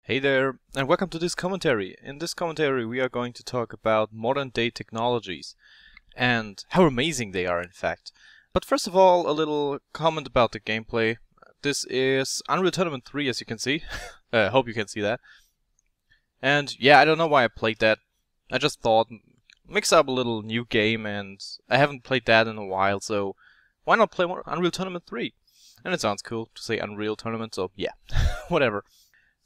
Hey there, and welcome to this commentary. In this commentary we are going to talk about modern day technologies and how amazing they are in fact. But first of all, a little comment about the gameplay. This is Unreal Tournament 3, as you can see. Hope you can see that. And yeah, I don't know why I played that. I just thought, mix up a little new game, and I haven't played that in a while, so why not play more Unreal Tournament 3? And it sounds cool to say Unreal Tournament, so yeah, whatever.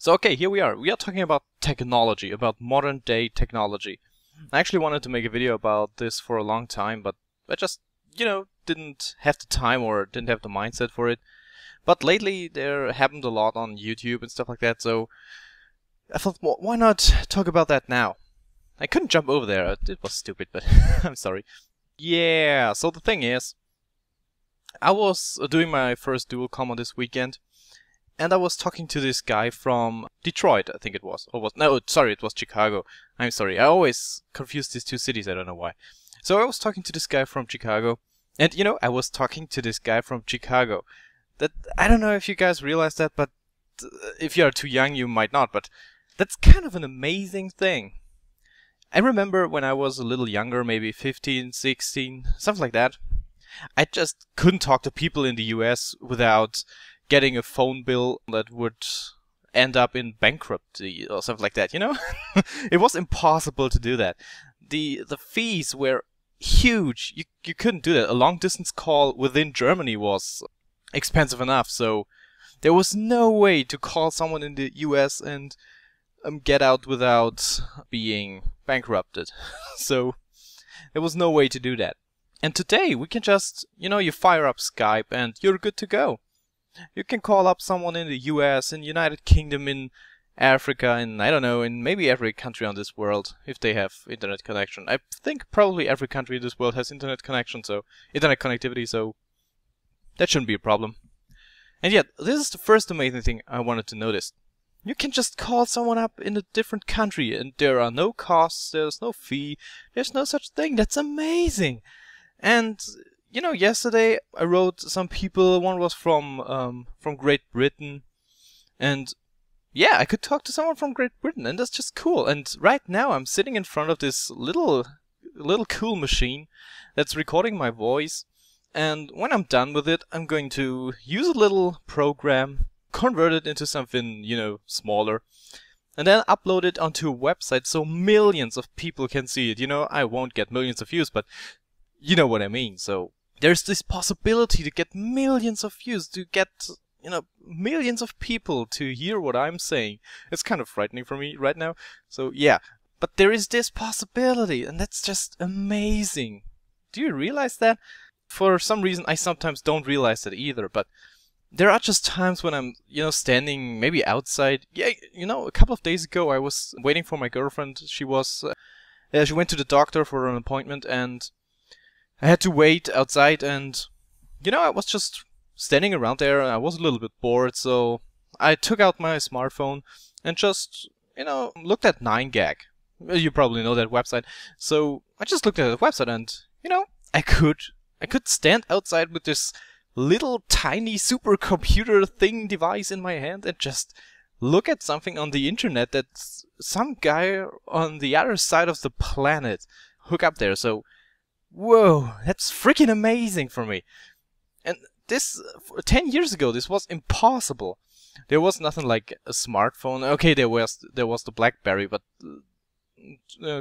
So okay, here we are. We are talking about technology, about modern day technology. I actually wanted to make a video about this for a long time, but I just, didn't have the time or didn't have the mindset for it. But lately there happened a lot on YouTube and stuff like that, so I thought, well, why not talk about that now? I couldn't jump over there. It was stupid, but I'm sorry. Yeah, so the thing is, I was doing my first dual commo this weekend, and I was talking to this guy from Detroit, I think it was. No, sorry, it was Chicago. I'm sorry, I always confuse these two cities, I don't know why. So I was talking to this guy from Chicago, and I was talking to this guy from Chicago. That, I don't know if you guys realize that, but if you are too young, you might not, but that's kind of an amazing thing. I remember when I was a little younger, maybe 15, 16, something like that, I just couldn't talk to people in the US without getting a phone bill that would end up in bankruptcy or something like that, It was impossible to do that. The fees were huge. You couldn't do that. A long distance call within Germany was expensive enough, so there was no way to call someone in the US and get out without being bankrupted. So there was no way to do that. And today we can just, you fire up Skype and you're good to go. You can call up someone in the US, in United Kingdom, in Africa, in, I don't know, in maybe every country on this world, if they have internet connection. I think probably every country in this world has internet connection, so internet connectivity, so that shouldn't be a problem. And yet, this is the first amazing thing I wanted to notice. You can just call someone up in a different country, and there are no costs, there's no fee, there's no such thing. That's amazing! And yesterday I wrote some people. One was from Great Britain, and yeah, I could talk to someone from Great Britain, and that's just cool. And right now I'm sitting in front of this little cool machine that's recording my voice. And when I'm done with it, I'm going to use a little program, convert it into something, smaller, and then upload it onto a website so millions of people can see it. I won't get millions of views, but you know what I mean. So there's this possibility to get millions of views, to get, millions of people to hear what I'm saying. It's kind of frightening for me right now. So yeah, but there is this possibility, and that's just amazing. Do you realize that? For some reason, I sometimes don't realize that either, but there are just times when I'm, standing maybe outside. Yeah, a couple of days ago I was waiting for my girlfriend. She went to the doctor for an appointment, and I had to wait outside, and I was just standing around there, and I was a little bit bored, so I took out my smartphone and just, looked at 9gag. You probably know that website. So I just looked at the website, and, I could stand outside with this little tiny supercomputer thing device in my hand and just look at something on the internet that some guy on the other side of the planet hooked up there. So whoa, that's freaking amazing for me. And this, 10 years ago, this was impossible. There was nothing like a smartphone. Okay, there was the BlackBerry, but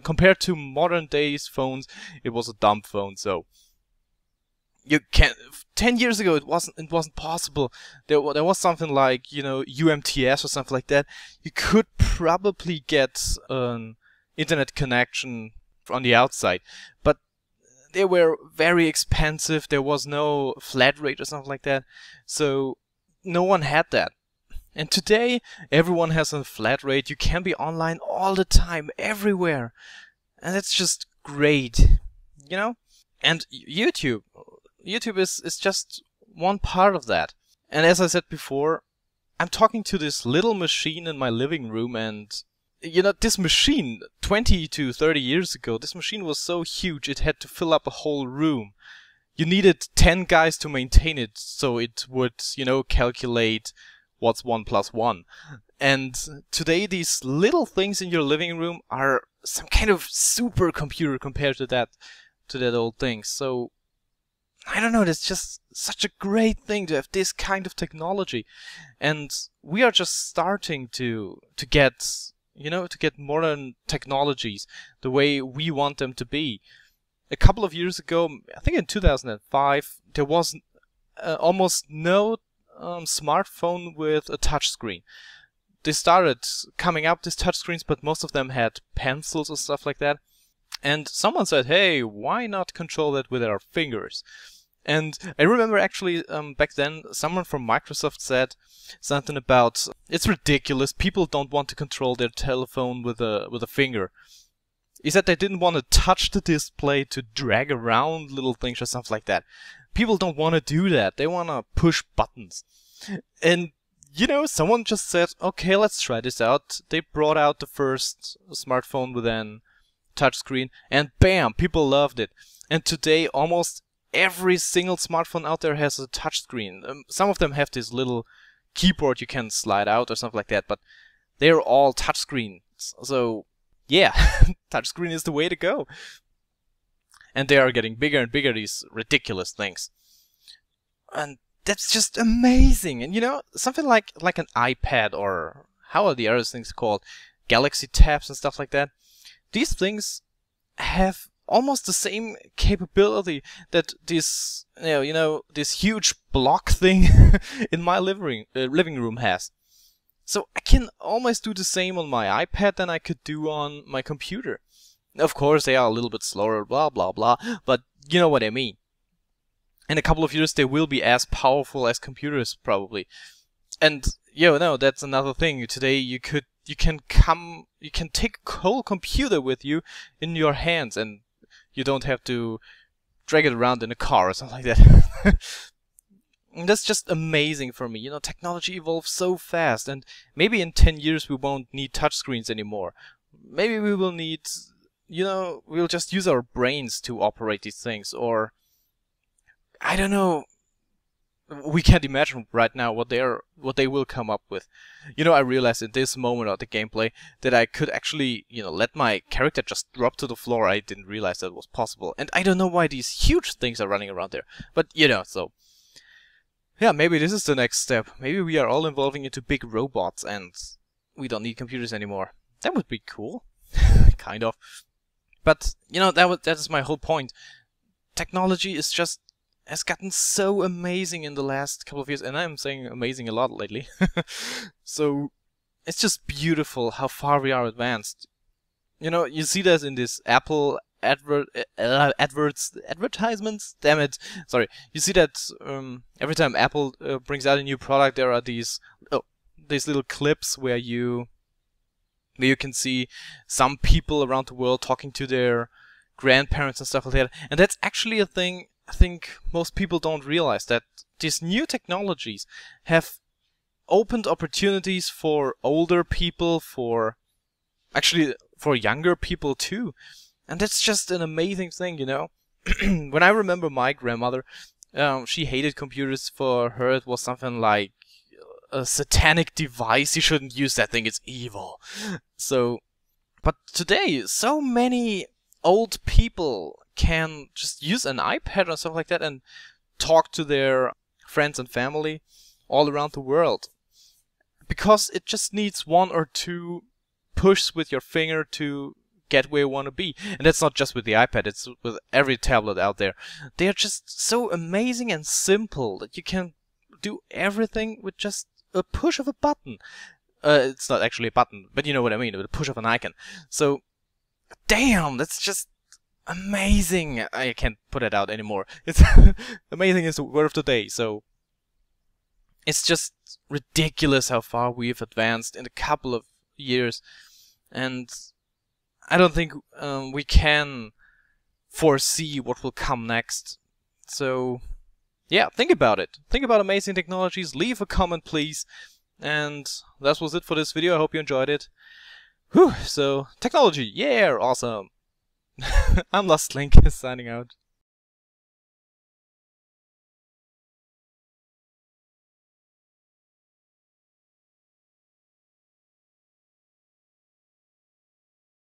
compared to modern days phones, it was a dumb phone. So you can't. 10 years ago, it wasn't possible. There was something like, UMTS or something like that. You could probably get an internet connection on the outside, but they were very expensive. There was no flat rate or something like that, so no one had that. And today, everyone has a flat rate. You can be online all the time, everywhere, and that's just great, And YouTube is just one part of that. And as I said before, I'm talking to this little machine in my living room, and this machine, 20 to 30 years ago, this machine was so huge it had to fill up a whole room. You needed 10 guys to maintain it, so it would, calculate what's 1 plus 1. And today these little things in your living room are some kind of supercomputer compared to that old thing. So I don't know, that's just such a great thing to have this kind of technology. And we are just starting to get, you know, to get modern technologies the way we want them to be. A couple of years ago, I think in 2005, there was almost no smartphone with a touchscreen. They started coming up, these touchscreens, but most of them had pencils or stuff like that. And someone said, hey, why not control that with our fingers? And I remember actually back then someone from Microsoft said something about, it's ridiculous, people don't want to control their telephone with a finger. He said they didn't want to touch the display to drag around little things or something like that. People don't want to do that, they want to push buttons. And you know, someone just said, okay, let's try this out. They brought out the first smartphone with an touchscreen, and bam, people loved it. And today almost every single smartphone out there has a touchscreen. Some of them have this little keyboard you can slide out or something like that, but they're all touchscreens. So yeah, touchscreen is the way to go. And they are getting bigger and bigger, these ridiculous things. And that's just amazing. And you know, something like an iPad, or how are the other things called? Galaxy Tabs and stuff like that. These things have almost the same capability that this, this huge block thing in my living room has. So I can almost do the same on my iPad than I could do on my computer. Of course, they are a little bit slower, blah blah blah, but you know what I mean. In a couple of years, they will be as powerful as computers, probably. And that's another thing. Today, you can take a whole computer with you in your hands, and you don't have to drag it around in a car or something like that. And that's just amazing for me. You know, technology evolves so fast, and maybe in 10 years we won't need touchscreens anymore. Maybe we will need, we'll just use our brains to operate these things, or I don't know. We can't imagine right now what they will come up with. You know, I realized in this moment of the gameplay that I could actually, let my character just drop to the floor. I didn't realize that was possible. And I don't know why these huge things are running around there. But, so yeah, maybe this is the next step. Maybe we are all evolving into big robots and we don't need computers anymore. That would be cool. Kind of. But, that is my whole point. Technology has gotten so amazing in the last couple of years, and I'm saying amazing a lot lately. So it's just beautiful how far we are advanced. You see that in this Apple advertisements. Damn it! Sorry. You see that every time Apple brings out a new product, there are these little clips where you can see some people around the world talking to their grandparents and stuff like that. And that's actually a thing I think most people don't realize, that these new technologies have opened opportunities for older people, for younger people too. And that's just an amazing thing, When I remember my grandmother, she hated computers. For her it was something like a satanic device. You shouldn't use that thing, it's evil. So, but today, so many old people can just use an iPad or something like that and talk to their friends and family all around the world. Because it just needs 1 or 2 pushes with your finger to get where you want to be. And that's not just with the iPad, it's with every tablet out there. They are just so amazing and simple that you can do everything with just a push of a button. It's not actually a button, but you know what I mean, with a push of an icon. So, damn, that's just amazing. I can't put it out anymore. It's amazing is the word of the day. So it's just ridiculous how far we've advanced in a couple of years, and I don't think we can foresee what will come next. So yeah, think about it. Think about amazing technologies. Leave a comment, please. And that was it for this video. I hope you enjoyed it. Whew, so technology, yeah, awesome. I'm Lost Link, signing out.